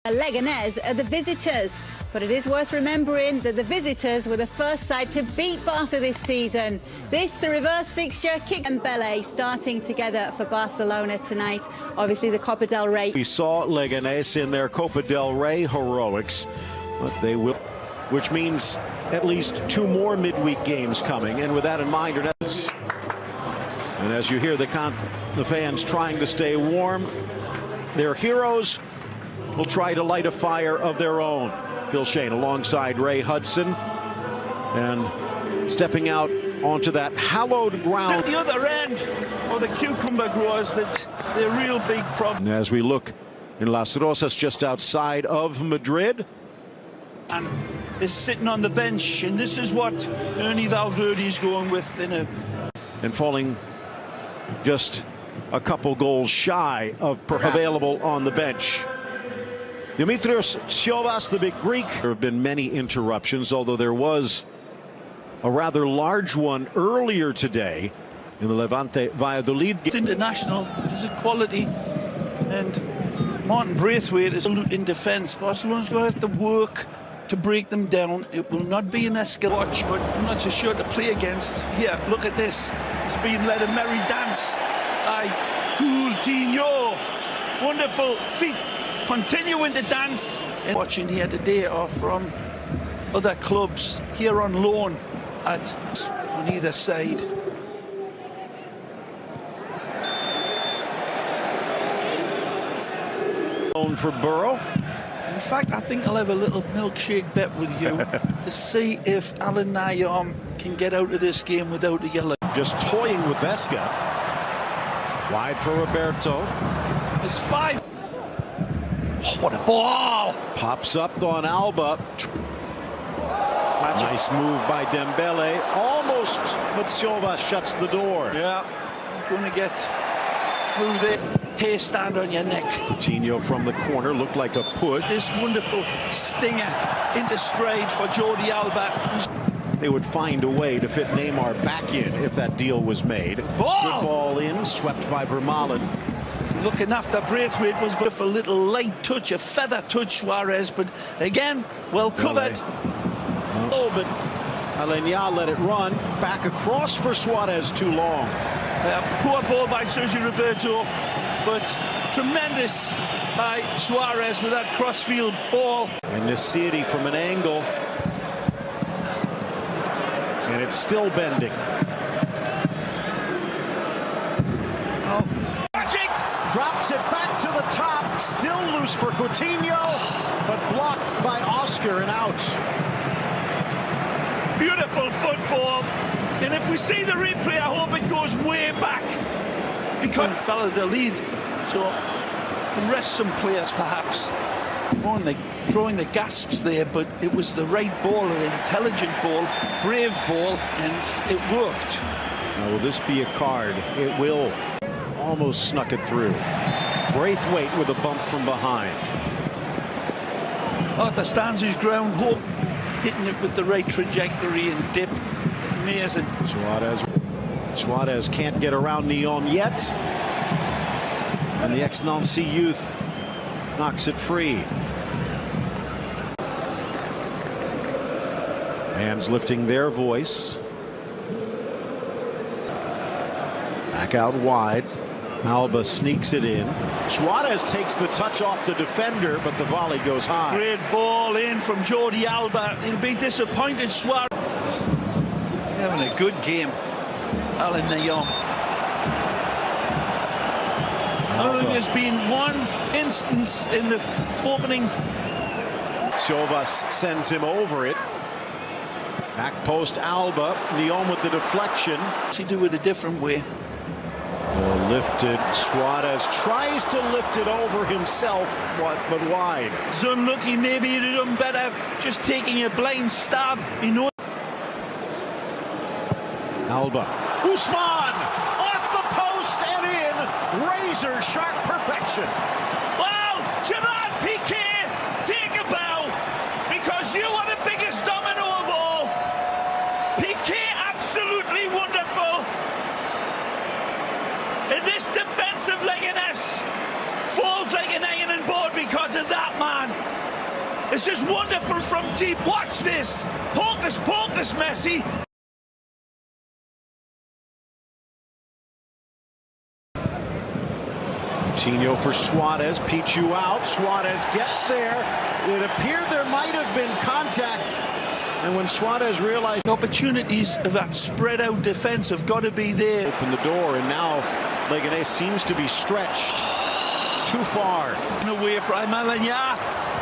Leganes are the visitors, but it is worth remembering that the visitors were the first side to beat Barca this season. This, the reverse fixture, Kick and Belay starting together for Barcelona tonight. Obviously, the Copa del Rey. We saw Leganes in their Copa del Rey heroics, but they will, which means at least 2 more midweek games coming. And with that in mind, and as you hear the fans trying to stay warm, their heroes will try to light a fire of their own. Phil Shane alongside Ray Hudson, and stepping out onto that hallowed ground. At the other end of the cucumber growers, that they're a real big problem. And as we look in Las Rosas, just outside of Madrid, and is sitting on the bench, and this is what Ernie Valverde is going with and falling just a couple goals shy of available on the bench. Dimitrios Siovas, the big Greek. There have been many interruptions, although there was a rather large one earlier today in the Levante Valladolid. International is a quality, and Martin Braithwaite is in defence. Barcelona's going to have to work to break them down. It will not be an escalation, watch, but I'm not so sure to play against. Here, look at this. He's being led a merry dance by Coutinho. Wonderful feet. Continuing to dance. And watching here today are from other clubs here on loan on either side. Loan for Burrow. In fact, I think I'll have a little milkshake bet with you to see if Alan Nayam can get out of this game without a yellow. Just toying with Vesca. Wide for Roberto. It's 5. Oh, what a ball! Pops up on Alba. Magic. Nice move by Dembele. Almost, but Silva shuts the door. Yeah, going to get through the hair stand on your neck. Coutinho from the corner looked like a push. This wonderful stinger into stride for Jordi Alba. They would find a way to fit Neymar back in if that deal was made. Ball! Good ball in, swept by Vermaelen. Looking after Braithwaite was with a little light touch, a feather touch, Suarez, but again, well covered. Oh, but Alenya let it run. Back across for Suarez, too long. Poor ball by Sergio Roberto, but tremendous by Suarez with that crossfield ball. And Nasiri from an angle. And it's still bending. Oh. Drops it back to the top, still loose for Coutinho, but blocked by Oscar and out. Beautiful football, and if we see the replay, I hope it goes way back, because Valladolid, so can rest some players perhaps. Throwing the gasps there, but it was the right ball, an intelligent ball, brave ball, and it worked. Now, will this be a card? It will. Almost snuck it through. Braithwaite with a bump from behind. Arthur stands his ground, hitting it with the right trajectory and dip. Amazing. Suarez can't get around Neon yet. And the ex-Nancy youth knocks it free. Fans lifting their voice. Back out wide. Alba sneaks it in. Suarez takes the touch off the defender, but the volley goes high. Great ball in from Jordi Alba. He'll be disappointed, Suarez. Having a good game, Alan Nayam. I think there's been one instance in the opening. Siovas sends him over it. Back post Alba. Neon with the deflection. He do it a different way. Lifted. Suarez tries to lift it over himself, but wide. It's unlucky. Maybe he'd have done better just taking a blind stab. You know. Alba. Usman off the post and in. Razor sharp perfection. Wow, Gerard Piqué, take a bow, because you are the biggest domino of all. Piqué, absolutely wonderful. And this defensive Leganes falls like an iron board because of that man. It's just wonderful from deep. Watch this. Hocus pocus, Messi. Coutinho for Suarez. Pichu out. Suarez gets there. It appeared there might have been contact. And when Suarez realized opportunities of that spread out defense have got to be there. Open the door, and now Leganes seems to be stretched too far. Away from Alanya.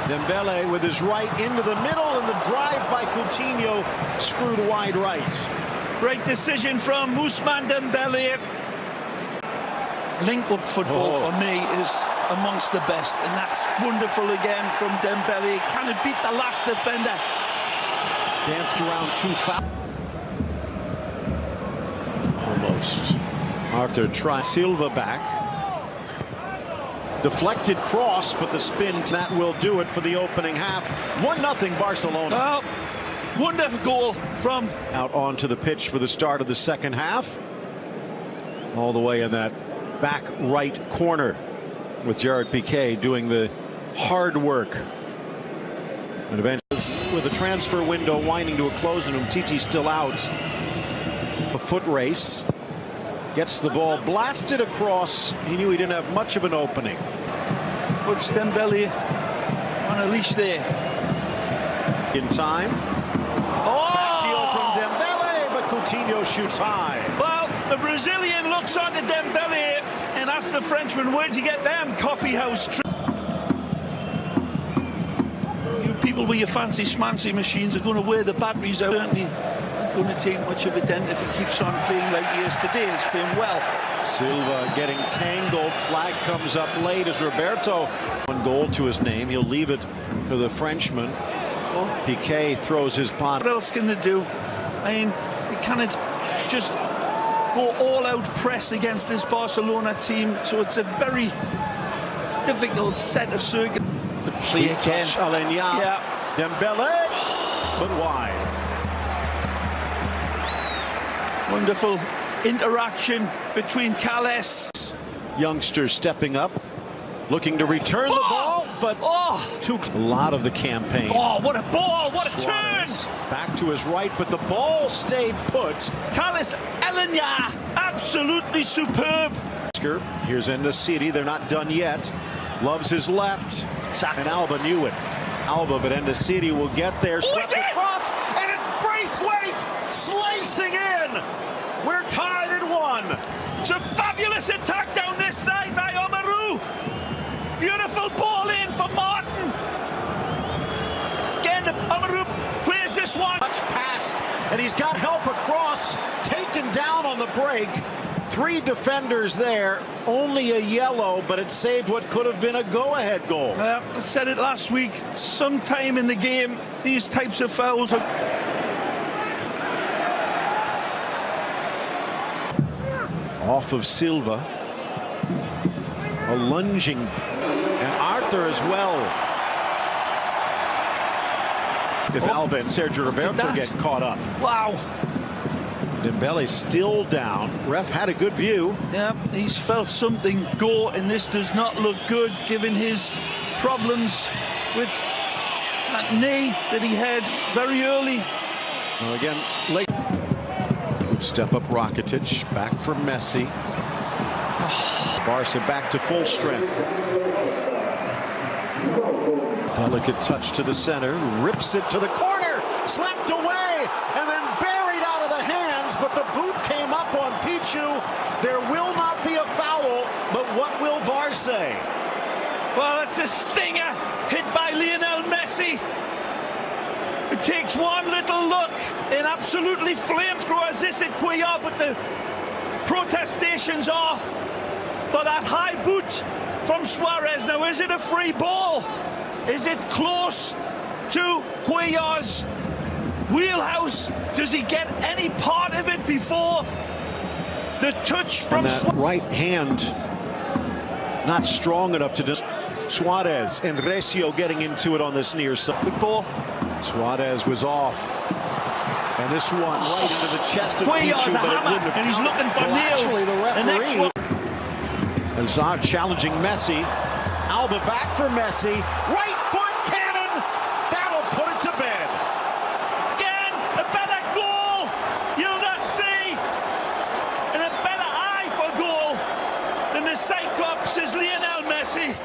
Dembele with his right into the middle, and the drive by Coutinho screwed wide right. Great decision from Ousmane Dembele. Link-up football for me is amongst the best, and that's wonderful again from Dembele. Can it beat the last defender? Danced around too fast. Almost. Arthur tries. Silva back. Deflected cross, but the spin, that will do it for the opening half. 1-0 Barcelona. Oh, wonderful goal from... Out onto the pitch for the start of the second half. All the way in that back right corner with Gerard Piqué doing the hard work. And eventually, with the transfer window winding to a close and Umtiti still out. A foot race. Gets the ball blasted across. He knew he didn't have much of an opening. Puts Dembele on a leash there. In time. Deal from Dembele, but Coutinho shoots high. Well, the Brazilian looks on to Dembele and asks the Frenchman, where'd you get them coffee house? People with your fancy schmancy machines are going to wear the batteries out. Certainly not going to take much of a dent if he keeps on playing like he is today. It's been well. Silva getting tangled. Flag comes up late as Roberto. One goal to his name. He'll leave it to the Frenchman. Piqué throws his body. What else can they do? I mean, they cannot just go all-out press against this Barcelona team. So it's a very difficult set of circumstances. Play again. Alanya. Yeah. Dembele, but wide. Wonderful interaction between Calles. Youngsters stepping up, looking to return the ball, but a lot of the campaign. Oh, what a ball! What a turn! Back to his right, but the ball stayed put. Calles Alanya, absolutely superb. Here's En-Nesyri. They're not done yet. Loves his left. Exactly. And Alba knew it. Alba, but En-Nesyri will get there. Slips across, and it's Braithwaite slicing in. We're tied at 1. It's a fabulous attack down this side by Omaru. Beautiful ball in for Martin. Again, Omaru plays this one. Much past, and he's got help across. Taken down on the break. 3 defenders there, only a yellow, but it saved what could have been a go-ahead goal. I said it last week, sometime in the game, these types of fouls are... Off of Silva. A lunging, and Arthur as well. If Alba and Sergio Roberto get caught up. Wow. Dembele still down. Ref had a good view. Yeah, he's felt something go, and this does not look good given his problems with that knee that he had very early. Well, again, late. Good step up Rakitic. Back for Messi. Barca back to full strength. Delicate touch to the center. Rips it to the corner. Slapped away. And then buried out of the hands. But the boot came up on Pichu. There will not be a foul. But what will VAR say? Well, it's a stinger hit by Lionel Messi. It takes one little look and absolutely flamethrowers this at Cuellar, but the protestations are for that high boot from Suarez. Now, is it a free ball? Is it close to Cuellar's wheelhouse? Does he get any part of it before the touch from that right hand? Not strong enough to do. Suarez and Recio getting into it on this near side. Good ball. Suarez was off. And this one right into the chest of Pichu, but it wouldn't have. And he's looking for nails. Actually, the referee. Hazard challenging Messi. Alba back for Messi. Right foot cannon. This is Lionel Messi.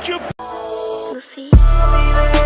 Stupid. Lucy.